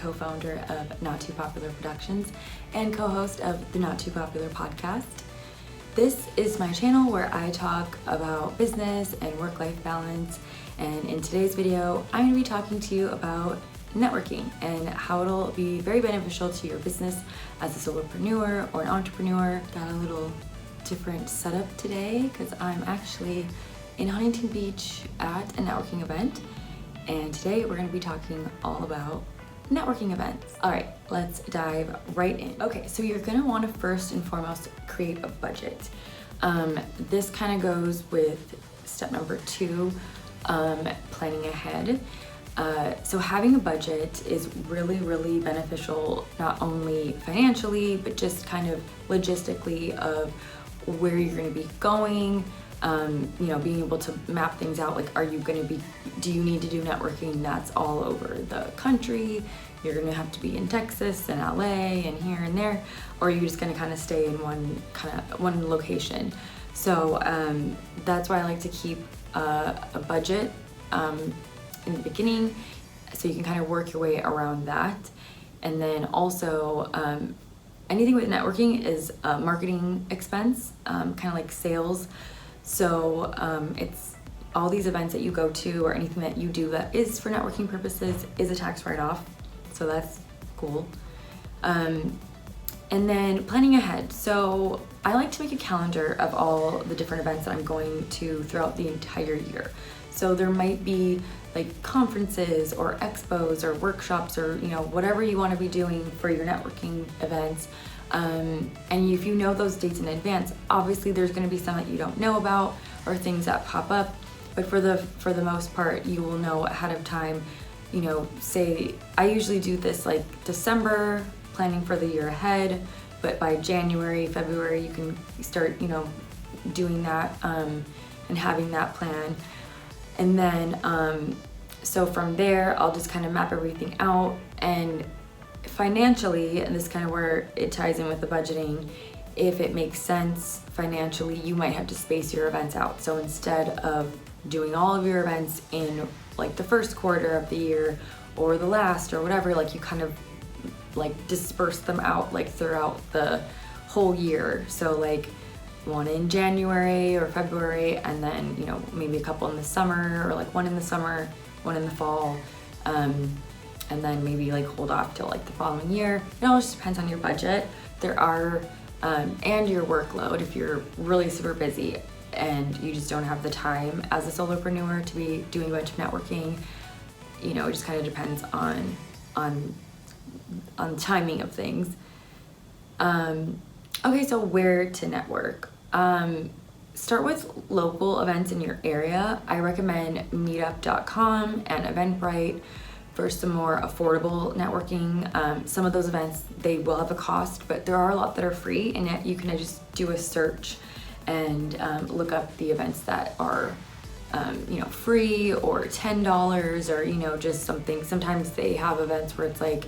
co-founder of Not Too Popular Productions and co-host of the Not Too Popular podcast. This is my channel where I talk about business and work-life balance, and in today's video, I'm going to be talking to you about networking and how it'll be very beneficial to your business as a solopreneur or an entrepreneur. Got a little different setup today because I'm actually in Huntington Beach at a networking event, and today we're going to be talking all about networking events. All right, let's dive right in. Okay, so you're going to want to first and foremost create a budget. This kind of goes with step number 2, planning ahead. So having a budget is really beneficial, not only financially, but just kind of logistically of where you're going to be going, being able to map things out. Like, do you need to do networking that's all over the country? You're going to have to be in Texas and LA and here and there, or are you just going to kind of stay in one location? So that's why I like to keep a budget in the beginning, so you can kind of work your way around that. And then also anything with networking is a marketing expense, kind of like sales. So it's all these events that you go to or anything that you do that is for networking purposes is a tax write-off. So that's cool. And then planning ahead. So I like to make a calendar of all the different events that I'm going to throughout the entire year. So there might be like conferences or expos or workshops or whatever you want to be doing for your networking events. And if you know those dates in advance, obviously there's going to be some that you don't know about or things that pop up, but for the most part you will know ahead of time. Say I usually do this like December, planning for the year ahead, but by January, February you can start doing that and having that plan. And then so from there I'll just kind of map everything out. And financially, and this is kind of where it ties in with the budgeting, if it makes sense financially, you might have to space your events out. So instead of doing all of your events in like the first quarter of the year or the last or whatever, like you kind of like disperse them out like throughout the whole year. So like one in January or February, and then maybe a couple in the summer, or like one in the summer, one in the fall, and then maybe like hold off till like the following year. It all just depends on your budget. There are and your workload. If you're really super busy and you just don't have the time as a solopreneur to be doing a bunch of networking, it just kind of depends on timing of things. Okay, so where to network? Start with local events in your area. I recommend meetup.com and Eventbrite for some more affordable networking. Some of those events, they will have a cost, but there are a lot that are free, and yet you can just do a search and look up the events that are free or $10 or just something. Sometimes they have events where it's like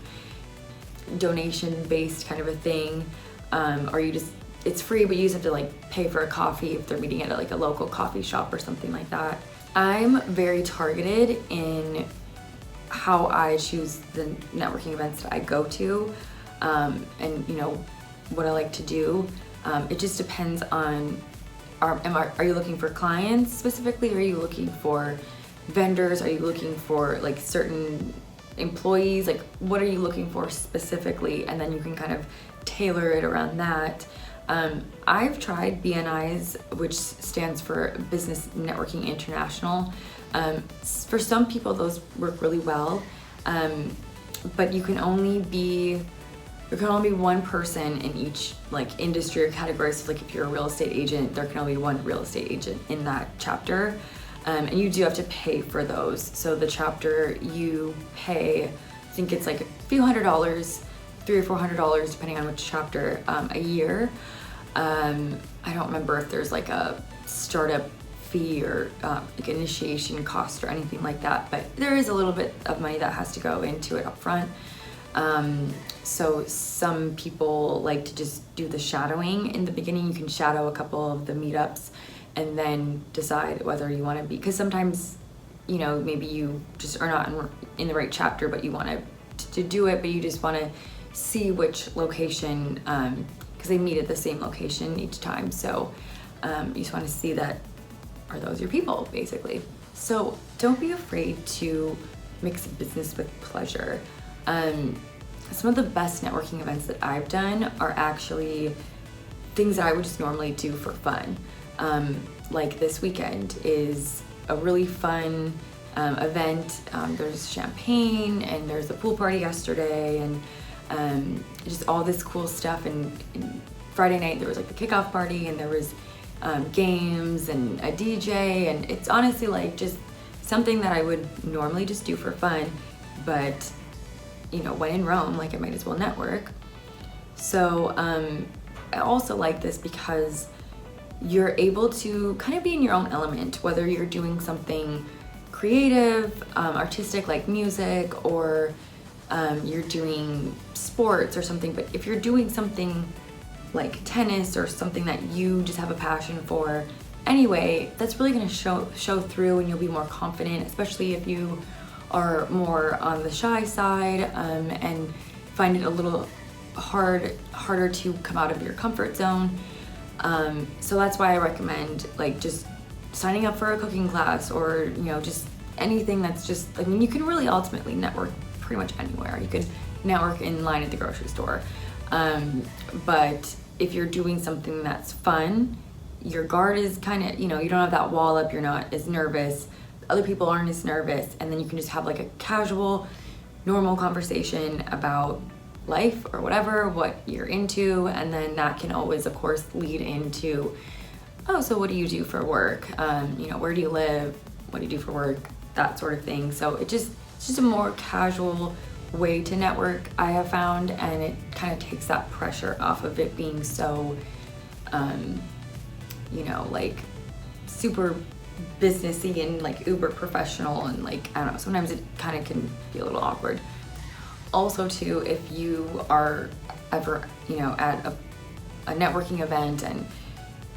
donation based kind of a thing, or it's free, but you just have to like pay for a coffee if they're meeting at like a local coffee shop or something like that. I'm very targeted in how I choose the networking events that I go to, and what I like to do. It just depends on, are you looking for clients specifically? Are you looking for vendors? Are you looking for like certain employees? Like, what are you looking for specifically? And then you can kind of tailor it around that. I've tried BNI's, which stands for Business Networking International. For some people those work really well, but you can only be one person in each like industry or category. So like if you're a real estate agent, there can only be one real estate agent in that chapter, and you do have to pay for those. So the chapter, you pay, I think it's like a few $100, $300 or $400 depending on which chapter, a year. I don't remember if there's like a startup fee or like initiation cost or anything like that, but there is a little bit of money that has to go into it up front. So some people like to just do the shadowing in the beginning. You can shadow a couple of the meetups and then decide whether you want to be, because sometimes maybe you just are not in the right chapter, but you want to to do it, but you just want to see which location, because they meet at the same location each time. So you just want to see that, are those your people, basically. So don't be afraid to mix business with pleasure. Some of the best networking events that I've done are actually things that I would just normally do for fun. Like this weekend is a really fun event. There's champagne and there's a pool party yesterday and just all this cool stuff. And Friday night there was like the kickoff party and there was games and a DJ, and it's honestly like just something that I would normally just do for fun, but you know, when in Rome, like I might as well network. So I also like this because you're able to kind of be in your own element, whether you're doing something creative, artistic like music, or you're doing sports or something. But if you're doing something like tennis or something that you just have a passion for anyway, that's really going to show through, and you'll be more confident, especially if you are more on the shy side and find it a little harder to come out of your comfort zone. So that's why I recommend like just signing up for a cooking class, or you know, just anything that's just, I mean, you can really ultimately network pretty much anywhere. You could network in line at the grocery store, but if you're doing something that's fun, your guard is kind of, you know, you don't have that wall up, you're not as nervous, other people aren't as nervous, and then you can just have like a casual, normal conversation about life or whatever, what you're into, and then that can always, of course, lead into, oh, so what do you do for work? You know, where do you live? What do you do for work? That sort of thing. So it's just a more casual way to network, I have found, and it kind of takes that pressure off of it being so, you know, like super businessy and like uber professional, and like, I don't know, sometimes it kind of can be a little awkward. Also too, if you are ever, you know, at a networking event and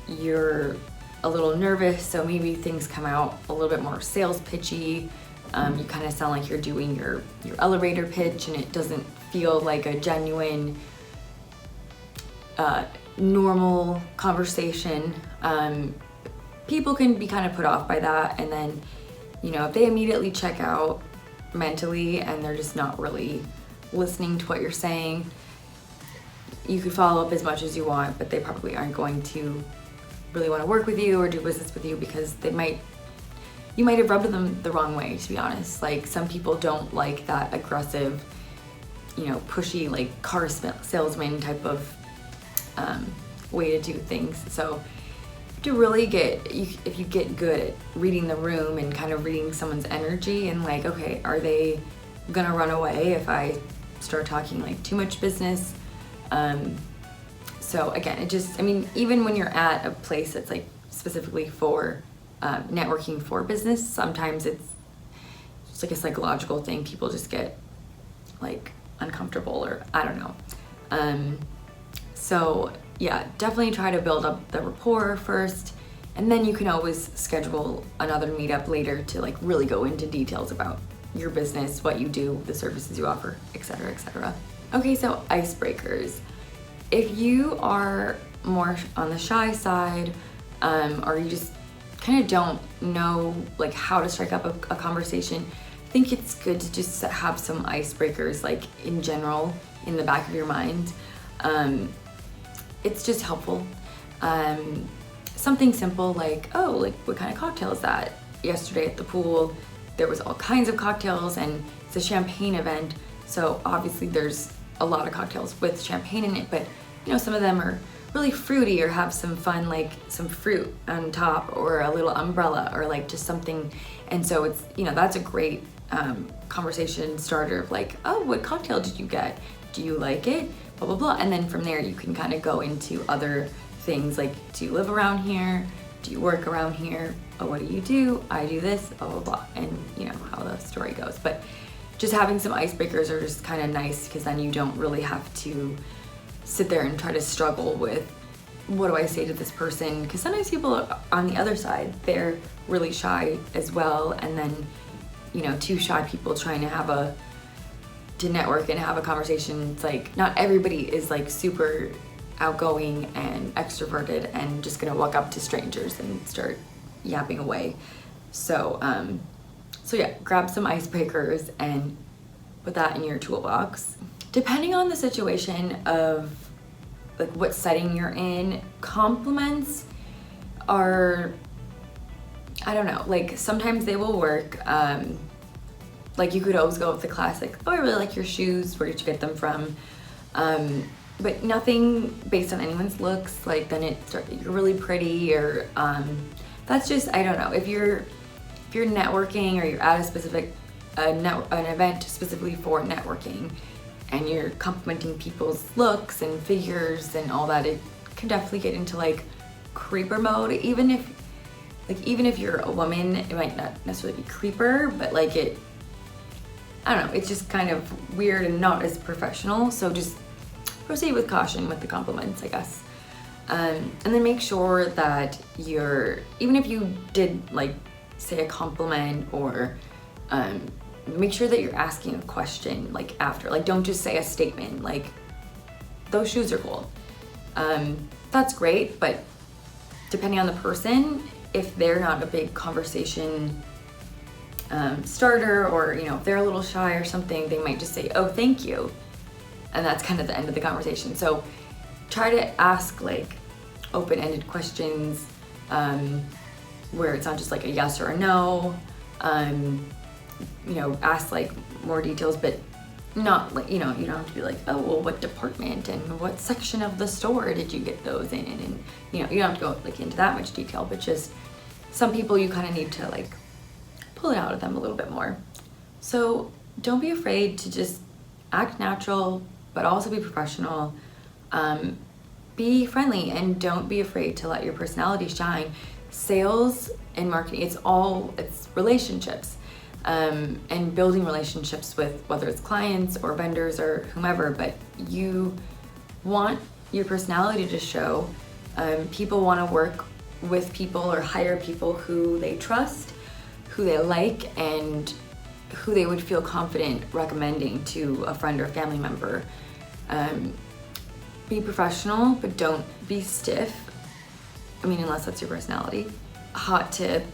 you're a little nervous, so maybe things come out a little bit more sales pitchy, you kind of sound like you're doing your elevator pitch, and it doesn't feel like a genuine normal conversation. People can be kind of put off by that, and then, you know, if they immediately check out mentally and they're just not really listening to what you're saying, you could follow up as much as you want, but they probably aren't going to really want to work with you or do business with you, because you might have rubbed them the wrong way, to be honest. Like, some people don't like that aggressive, you know, pushy, like car salesman type of way to do things. So to really if you get good at reading the room and kind of reading someone's energy, and like, okay, are they gonna run away if I start talking like too much business? So again, even when you're at a place that's like specifically for networking for business, sometimes it's just like a psychological thing. People just get like uncomfortable, or I don't know. So yeah, definitely try to build up the rapport first, and then you can always schedule another meetup later to like really go into details about your business, what you do, the services you offer, etc., etc. Okay, so icebreakers. If you are more on the shy side, or you just kind of don't know like how to strike up a conversation, I think it's good to just have some icebreakers like in general in the back of your mind. It's just helpful. Something simple like, oh, like what kind of cocktail is that? Yesterday at the pool, there was all kinds of cocktails, and it's a champagne event, so obviously there's a lot of cocktails with champagne in it, but you know, some of them are really fruity or have some fun, like some fruit on top, or a little umbrella, or like just something. And so it's, you know, that's a great conversation starter of like, oh, what cocktail did you get? Do you like it? Blah, blah, blah. And then from there you can kind of go into other things like, do you live around here? Do you work around here? Oh, what do you do? I do this, blah, blah, blah. And you know how the story goes. But just having some icebreakers are just kind of nice, because then you don't really have to sit there and try to struggle with, what do I say to this person? Because sometimes people are on the other side, they're really shy as well, and then, you know, two shy people trying to have a to network and have a conversation. It's like not everybody is like super outgoing and extroverted and just gonna walk up to strangers and start yapping away. So yeah, grab some icebreakers and put that in your toolbox. Depending on the situation of like what setting you're in, compliments are, I don't know, like sometimes they will work. Like you could always go with the classic, oh, I really like your shoes, where did you get them from? But nothing based on anyone's looks, like then you're really pretty, or that's just, I don't know. If you're networking or you're at a specific an event specifically for networking and you're complimenting people's looks and figures and all that, it can definitely get into like creeper mode. Even if you're a woman, it might not necessarily be creeper, but like I don't know, it's just kind of weird and not as professional. So just proceed with caution with the compliments, I guess. And then make sure that even if you did like say a compliment, or make sure that you're asking a question like after. Like don't just say a statement like, those shoes are cool. That's great, but depending on the person, if they're not a big conversation starter, or if they're a little shy or something, they might just say, oh, thank you. And that's kind of the end of the conversation. So try to ask like open-ended questions where it's not just like a yes or a no. Ask like more details, but not like, you don't have to be like, oh, well, what department and what section of the store did you get those in? And, you don't have to go like into that much detail, but just some people you kind of need to like pull it out of them a little bit more. So don't be afraid to just act natural, but also be professional. Be friendly, and don't be afraid to let your personality shine. Sales and marketing, it's relationships. And building relationships with whether it's clients or vendors or whomever, but you want your personality to show. People want to work with people or hire people who they trust, who they like, and who they would feel confident recommending to a friend or family member. Be professional, but don't be stiff. Unless that's your personality. Hot tip: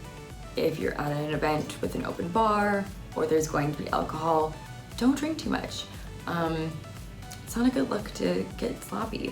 if you're at an event with an open bar or there's going to be alcohol, don't drink too much. It's not a good look to get sloppy.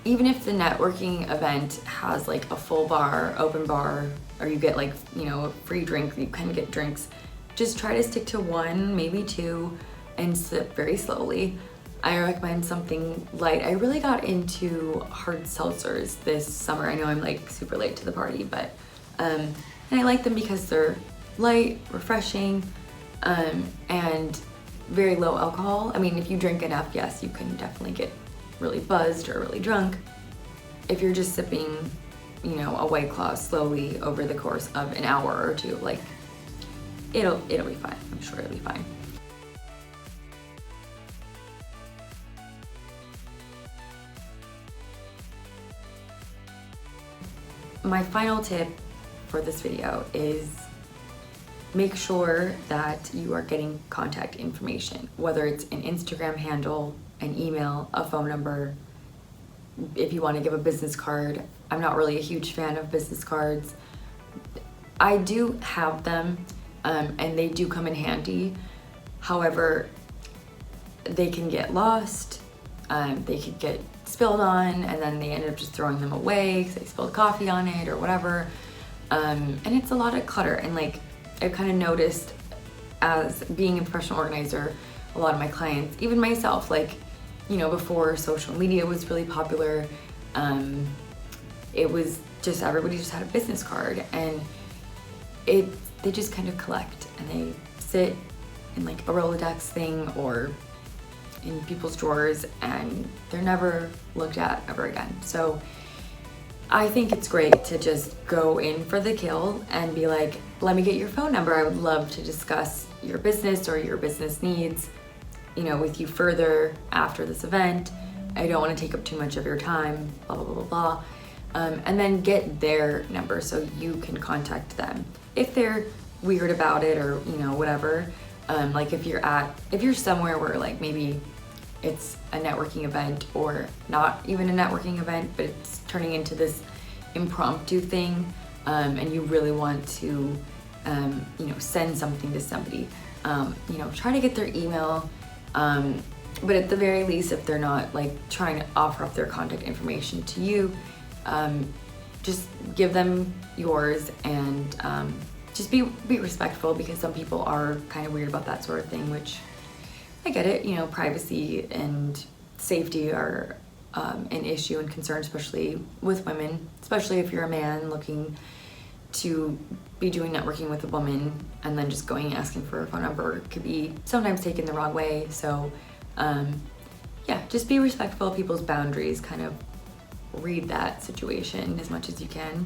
Even if the networking event has like a full bar, open bar, or you get like, a free drink, you kind of get drinks, just try to stick to one, maybe two, and sip very slowly. I recommend something light. I really got into hard seltzers this summer. I know I'm like super late to the party, but and I like them because they're light, refreshing, and very low alcohol. If you drink enough, yes, you can definitely get really buzzed or really drunk. If you're just sipping, a White Claw slowly over the course of an hour or two, like it'll be fine. I'm sure it'll be fine. My final tip for this video is make sure that you are getting contact information, whether it's an Instagram handle, an email, a phone number. If you want to give a business card, I'm not really a huge fan of business cards. I do have them, and they do come in handy. However, they can get lost, they could get spilled on, and then they end up just throwing them away because they spilled coffee on it or whatever. And it's a lot of clutter. And like I've kind of noticed, as being a professional organizer, a lot of my clients, even myself, like, before social media was really popular, it was just, everybody just had a business card, and they just kind of collect, and they sit in like a Rolodex thing or in people's drawers, and they're never looked at ever again. So I think it's great to just go in for the kill and be like, let me get your phone number. I would love to discuss your business or your business needs, with you further after this event. I don't want to take up too much of your time, blah, blah, blah, blah, blah. And then get their number so you can contact them. If they're weird about it or, whatever, Like if you're somewhere where like maybe it's a networking event or not even a networking event, but it's turning into this impromptu thing, and you really want to, send something to somebody, try to get their email, but at the very least, if they're not like trying to offer up their contact information to you, just give them yours, and just be respectful, because some people are kind of weird about that sort of thing, which I get it. Privacy and safety are an issue and concern, especially with women, especially if you're a man looking to be doing networking with a woman and then just going and asking for a phone number could be sometimes taken the wrong way. So just be respectful of people's boundaries, kind of read that situation as much as you can.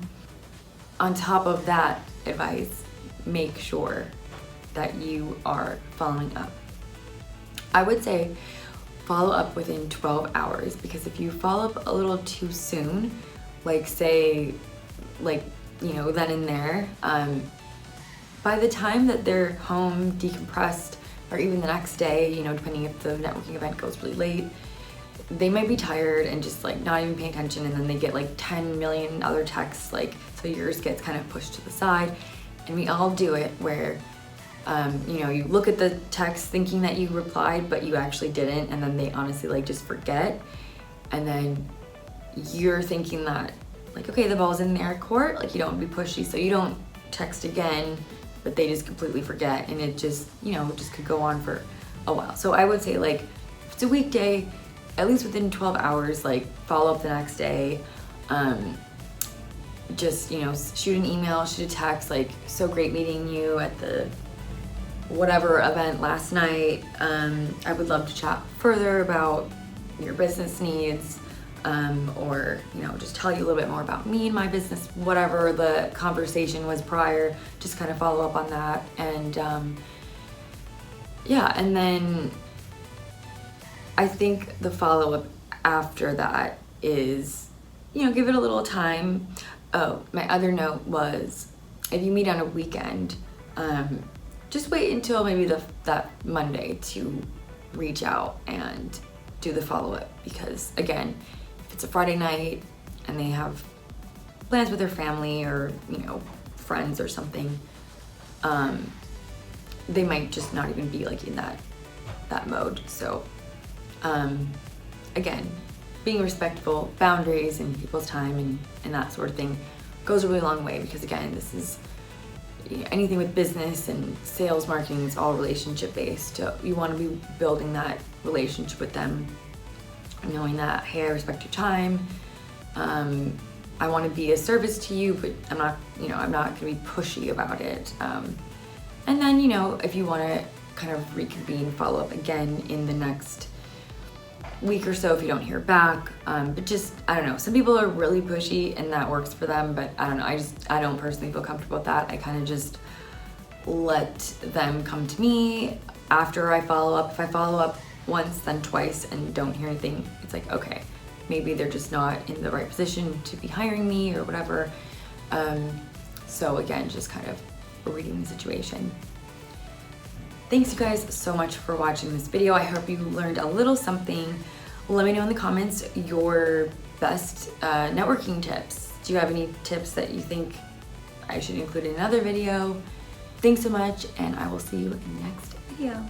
On top of that advice, make sure that you are following up. I would say follow up within 12 hours, because if you follow up a little too soon, like say, then and there, by the time that they're home, decompressed, or even the next day, depending if the networking event goes really late, they might be tired and just like not even paying attention, and then they get like 10 million other texts, so yours gets kind of pushed to the side. And we all do it where you look at the text thinking that you replied, but you actually didn't, and then they honestly just forget, and then you're thinking that okay, the ball's in their court, you don't be pushy, so you don't text again, but they just completely forget, and it just just could go on for a while. So I would say if it's a weekday, at least within 12 hours, follow up the next day. Just shoot an email, shoot a text, so great meeting you at the whatever event last night. I would love to chat further about your business needs, or just tell you a little bit more about me and my business, whatever the conversation was prior, just kind of follow up on that. And and then I think the follow-up after that is, give it a little time. Oh, my other note was, if you meet on a weekend, just wait until maybe that Monday to reach out and do the follow-up, because again, if it's a Friday night and they have plans with their family or friends or something, they might just not even be in that mode. So again, being respectful, boundaries, and people's time and that sort of thing goes a really long way, because again, this is anything with business and sales, marketing, is all relationship based. So you want to be building that relationship with them, knowing that, hey, I respect your time, I want to be a service to you, but I'm not going to be pushy about it. And then if you want to kind of reconvene, follow up again in the next week or so if you don't hear back. But just, I don't know, some people are really pushy and that works for them, but I don't know, I don't personally feel comfortable with that. I kind of just let them come to me after I follow up. If I follow up once, then twice, and don't hear anything, it's okay, maybe they're just not in the right position to be hiring me or whatever. So again, just kind of reading the situation. Thanks you guys so much for watching this video. I hope you learned a little something. Let me know in the comments your best networking tips. Do you have any tips that you think I should include in another video? Thanks so much, and I will see you in the next video.